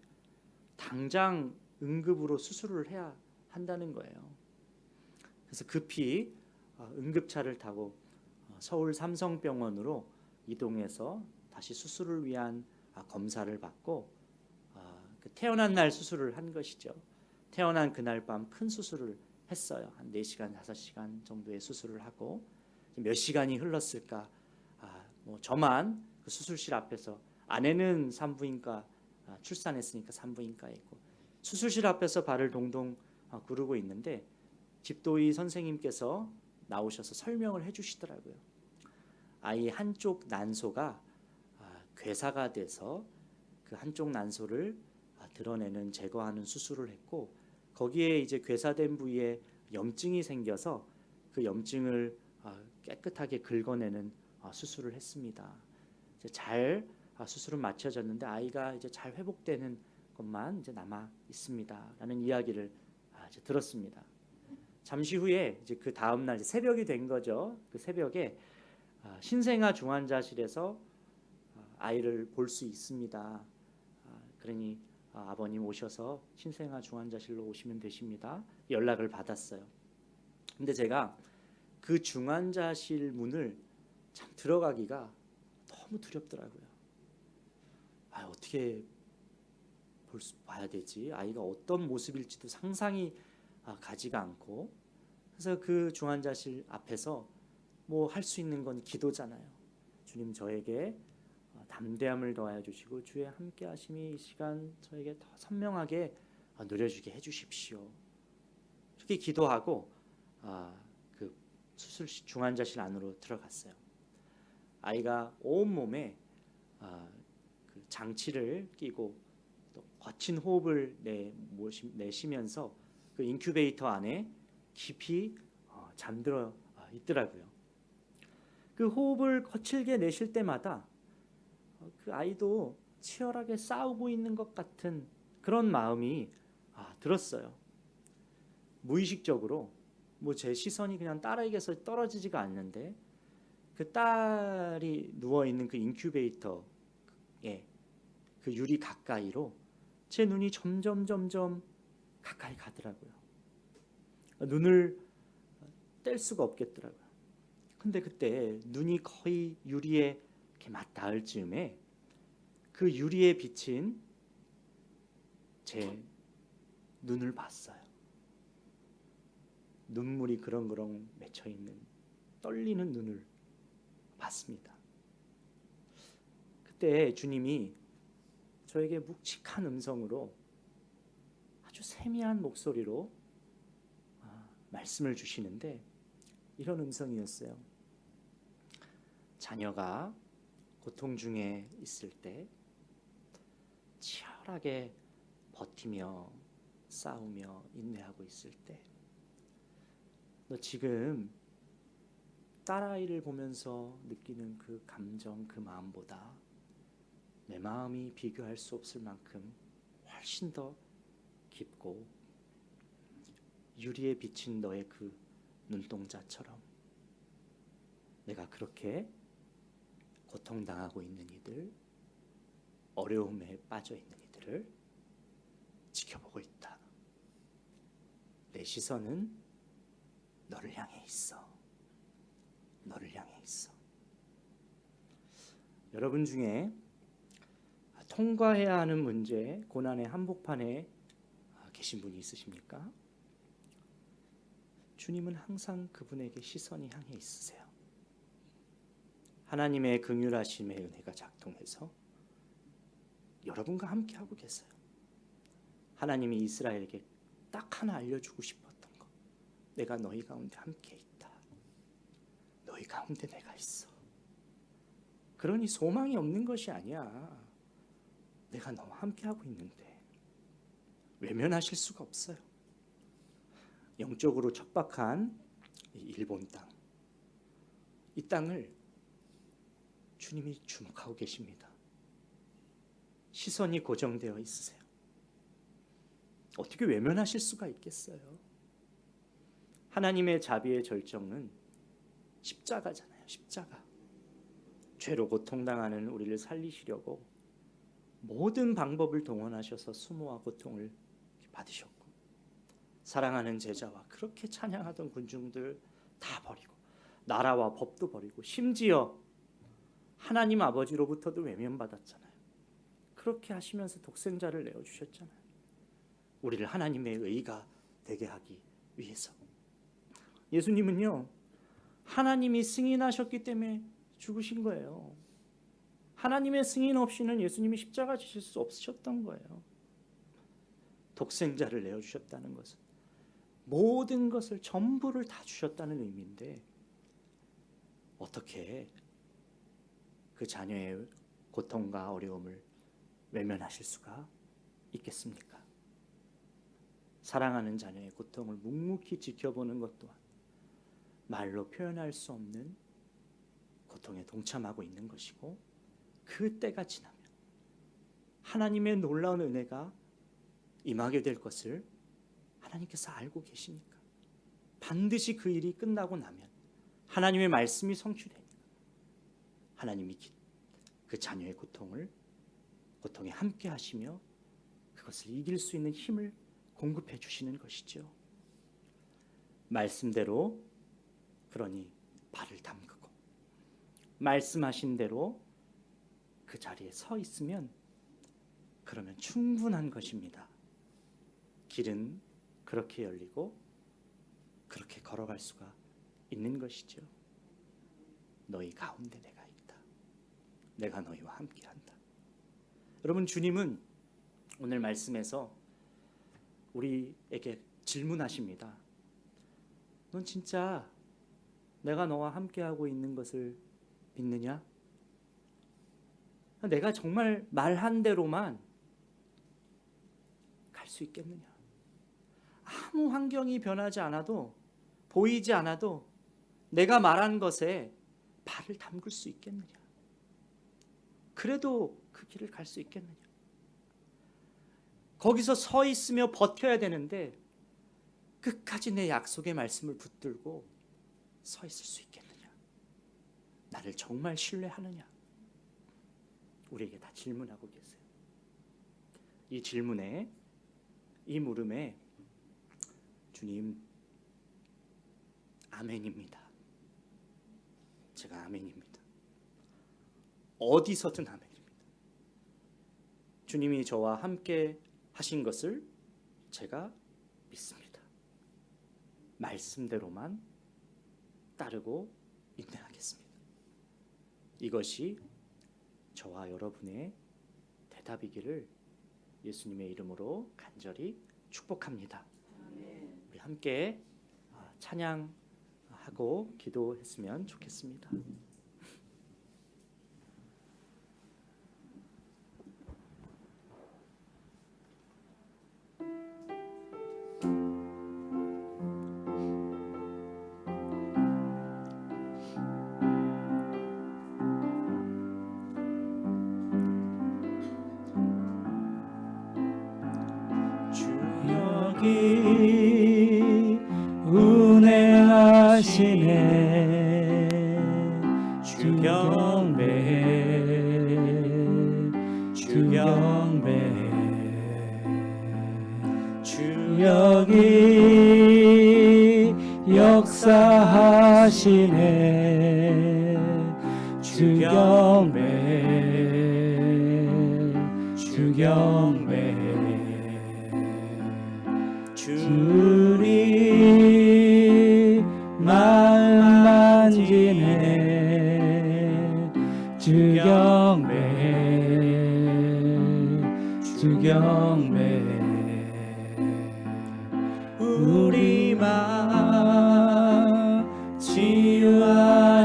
Speaker 2: 당장 응급으로 수술을 해야 한다는 거예요. 그래서 급히 응급차를 타고 서울 삼성병원으로 이동해서 다시 수술을 위한 검사를 받고 태어난 날 수술을 한 것이죠. 태어난 그날 밤 큰 수술을 했어요. 한 4시간, 5시간 정도의 수술을 하고 몇 시간이 흘렀을까? 저만 그 수술실 앞에서, 아내는 산부인과 출산했으니까 산부인과에 있고 수술실 앞에서 발을 동동 구르고 있는데 집도의 선생님께서 나오셔서 설명을 해주시더라고요. 아이 한쪽 난소가 괴사가 돼서 그 한쪽 난소를 드러내는 제거하는 수술을 했고 거기에 이제 괴사된 부위에 염증이 생겨서 그 염증을 깨끗하게 긁어내는 수술을 했습니다. 이제 잘 수술은 마쳐졌는데 아이가 이제 잘 회복되는 것만 이제 남아 있습니다라는 이야기를 이제 들었습니다. 잠시 후에 이제 그 다음 날 새벽이 된 거죠. 그 새벽에 신생아 중환자실에서 아이를 볼 수 있습니다. 그러니 아버님 오셔서 신생아 중환자실로 오시면 되십니다. 연락을 받았어요. 근데 제가 그 중환자실 문을 참 들어가기가 너무 두렵더라고요. 어떻게 봐야 되지? 아이가 어떤 모습일지도 상상이 가지가 않고, 그래서 그 중환자실 앞에서 뭐 할 수 있는 건 기도잖아요. 주님, 저에게 담대함을 더하여 주시고 주의 함께 하심이 이 시간 저에게 더 선명하게 누려지게 해주십시오. 그렇게 기도하고 그 수술실 중환자실 안으로 들어갔어요. 아이가 온 몸에 그 장치를 끼고 또 거친 호흡을 내쉬면서 그 인큐베이터 안에 깊이 잠들어 있더라고요. 그 호흡을 거칠게 내쉴 때마다 그 아이도 치열하게 싸우고 있는 것 같은 그런 마음이 들었어요. 무의식적으로 뭐 제 시선이 그냥 딸에게서 떨어지지가 않는데 그 딸이 누워 있는 그 인큐베이터에 그 유리 가까이로 제 눈이 점점 가까이 가더라고요. 눈을 뗄 수가 없겠더라고요. 근데 그때 눈이 거의 유리에 이렇게 맞닿을 즈음에 그 유리에 비친 제 눈을 봤어요. 눈물이 그렁그렁 맺혀 있는 떨리는 눈을 봤습니다. 그때 주님이 저에게 묵직한 음성으로 아주 세미한 목소리로 말씀을 주시는데 이런 음성이었어요. 자녀가 고통 중에 있을 때 치열하게 버티며 싸우며 인내하고 있을 때 너 지금 딸아이를 보면서 느끼는 그 감정, 그 마음보다 내 마음이 비교할 수 없을 만큼 훨씬 더 깊고 유리에 비친 너의 그 눈동자처럼 내가 그렇게 고통당하고 있는 이들, 어려움에 빠져 있는 이들을 지켜보고 있다. 내 시선은 너를 향해 있어. 너를 향해 있어. 여러분 중에 통과해야 하는 문제, 고난의 한복판에 계신 분이 있으십니까? 주님은 항상 그분에게 시선이 향해 있으세요. 하나님의 긍휼하심의 은혜가 작동해서 여러분과 함께하고 계세요. 하나님이 이스라엘에게 딱 하나 알려주고 싶었던 것, 내가 너희 가운데 함께 있다. 너희 가운데 내가 있어. 그러니 소망이 없는 것이 아니야. 내가 너와 함께하고 있는데 외면하실 수가 없어요. 영적으로 척박한 이 일본 땅, 이 땅을 주님이 주목하고 계십니다. 시선이 고정되어 있으세요. 어떻게 외면하실 수가 있겠어요? 하나님의 자비의 절정은 십자가잖아요. 십자가. 죄로 고통당하는 우리를 살리시려고 모든 방법을 동원하셔서 수모와 고통을 받으셨고, 사랑하는 제자와 그렇게 찬양하던 군중들 다 버리고 나라와 법도 버리고 심지어 하나님 아버지로부터도 외면받았잖아요. 그렇게 하시면서 독생자를 내어주셨잖아요. 우리를 하나님의 의가 되게 하기 위해서. 예수님은요, 하나님이 승인하셨기 때문에 죽으신 거예요. 하나님의 승인 없이는 예수님이 십자가 지실 수 없으셨던 거예요. 독생자를 내어주셨다는 것은 모든 것을 전부를 다 주셨다는 의미인데 어떻게 그 자녀의 고통과 어려움을 외면하실 수가 있겠습니까? 사랑하는 자녀의 고통을 묵묵히 지켜보는 것 또한 말로 표현할 수 없는 고통에 동참하고 있는 것이고, 그 때가 지나면 하나님의 놀라운 은혜가 임하게 될 것을 하나님께서 알고 계시니까 반드시 그 일이 끝나고 나면 하나님의 말씀이 성취되니까 하나님이 그 자녀의 고통에 함께 하시며 그것을 이길 수 있는 힘을 공급해 주시는 것이죠. 말씀대로 그러니 발을 담그고 말씀하신 대로 그 자리에 서 있으면 그러면 충분한 것입니다. 길은 그렇게 열리고 그렇게 걸어갈 수가 있는 것이죠. 너희 가운데 내가 있다. 내가 너희와 함께한다. 여러분, 주님은 오늘 말씀에서 우리에게 질문하십니다. 넌 진짜 내가 너와 함께하고 있는 것을 믿느냐? 내가 정말 말한 대로만 갈 수 있겠느냐? 아무 환경이 변하지 않아도, 보이지 않아도 내가 말한 것에 발을 담글 수 있겠느냐? 그래도 그 길을 갈 수 있겠느냐? 거기서 서 있으며 버텨야 되는데 끝까지 내 약속의 말씀을 붙들고 서 있을 수 있겠느냐? 나를 정말 신뢰하느냐? 우리에게 다 질문하고 계세요. 이 질문에, 이 물음에 주님, 아멘입니다. 제가 아멘입니다. 어디서든 아멘입니다. 주님이 저와 함께 하신 것을 제가 믿습니다. 말씀대로만 따르고 인내하겠습니다. 이것이 저와 여러분의 대답이기를 예수님의 이름으로 간절히 축복합니다. 우리 함께 찬양하고 기도했으면 좋겠습니다.
Speaker 1: 운행하시네 주 경배해 주 경배해 주 여기 역사하시네 주 경배해 주 경배해 주님 마음 만지네 주 경배해 주 경배해 우리 마음 치유하시네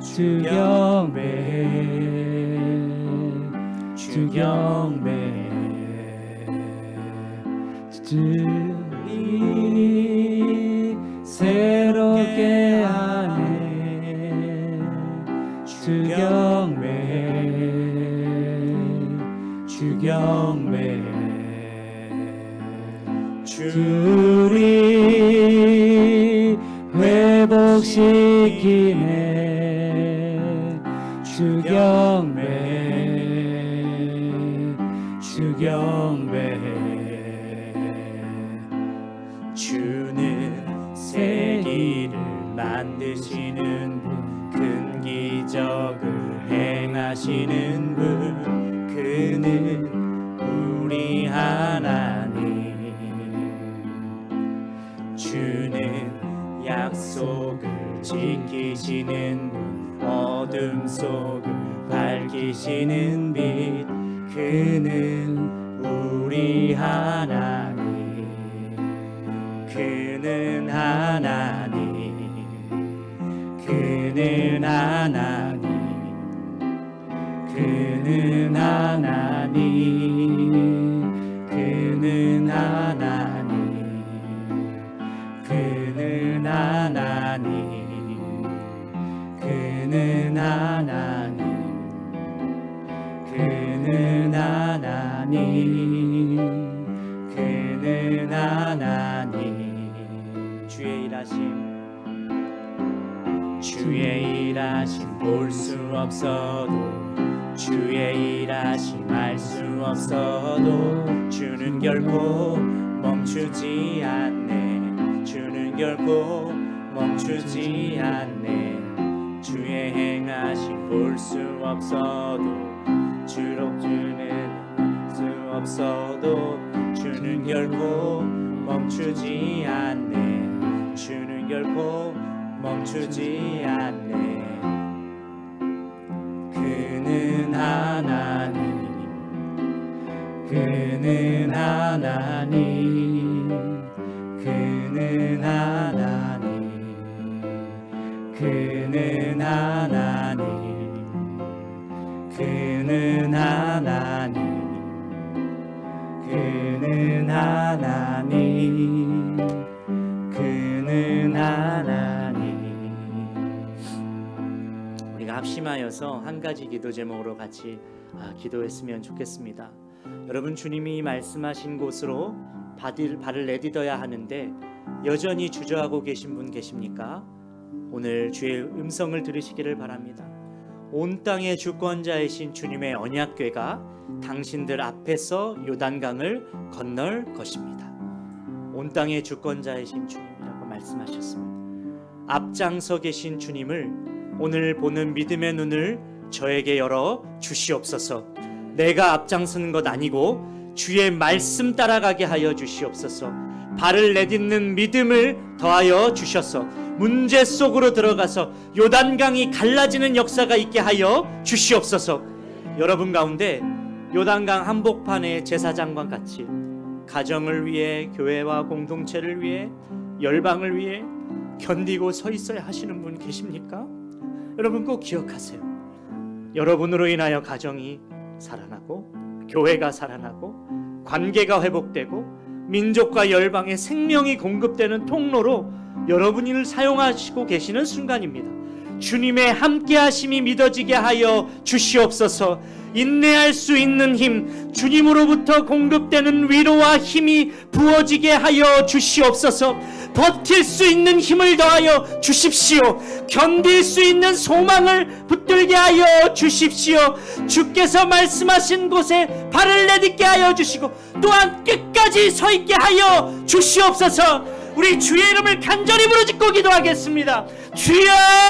Speaker 1: 주 경배해 주 경배해 주님 새롭게 하네 주 경배해 주 경배해 주님 회복시키네 주 경배해 주 경배해
Speaker 2: 주는 새 길을 만드시는 분, 큰 기적을 행하시는 분, 그는 우리 하나님. 주는 약속을 지키시는 분, 어둠 속을 밝히시는 빛, 그는 우리 하나님. 그는 하나님, 그는 하나님, 그는 하나님, 그는 하나님, 그는 하나님, 그는 하나님, 그는 하나님, 그는 하나님. 주의 일하심 볼 수 없어도, 주의 일하심 알 수 없어도, 주는 결코 멈추지 않네. 주는 결코 멈추지 않네. 주의 행하심 볼 수 없어도, 주로 주는 수 없어도, 주는 결코 멈추지 않네. 주는 결코 멈추지 않네. 그는 하나님, 그는 하나님, 그는 하나님, 그는 하나님, 그는 하나님, 그는 하나님, 그는 하나님. 우리가 합심하여서 한 가지 기도 제목으로 같이 기도했으면 좋겠습니다. 여러분, 주님이 말씀하신 곳으로 발을 내딛어야 하는데 여전히 주저하고 계신 분 계십니까? 오늘 주의 음성을 들으시기를 바랍니다. 온 땅의 주권자이신 주님의 언약궤가 당신들 앞에서 요단강을 건널 것입니다. 온 땅의 주권자이신 주님이라고 말씀하셨습니다. 앞장서 계신 주님을 오늘 보는 믿음의 눈을 저에게 열어 주시옵소서. 내가 앞장서는 것 아니고 주의 말씀 따라가게 하여 주시옵소서. 발을 내딛는 믿음을 더하여 주셔서 문제 속으로 들어가서 요단강이 갈라지는 역사가 있게 하여 주시옵소서. 여러분 가운데 요단강 한복판의 제사장과 같이 가정을 위해, 교회와 공동체를 위해, 열방을 위해 견디고 서 있어야 하시는 분 계십니까? 여러분 꼭 기억하세요. 여러분으로 인하여 가정이 살아나고, 교회가 살아나고, 관계가 회복되고, 민족과 열방의 생명이 공급되는 통로로 여러분을 사용하시고 계시는 순간입니다. 주님의 함께하심이 믿어지게 하여 주시옵소서. 인내할 수 있는 힘, 주님으로부터 공급되는 위로와 힘이 부어지게 하여 주시옵소서. 버틸 수 있는 힘을 더하여 주십시오. 견딜 수 있는 소망을 붙들게 하여 주십시오. 주께서 말씀하신 곳에 발을 내딛게 하여 주시고 또한 끝까지 서 있게 하여 주시옵소서. 우리 주의 이름을 간절히 부르짖고 기도하겠습니다. 주여!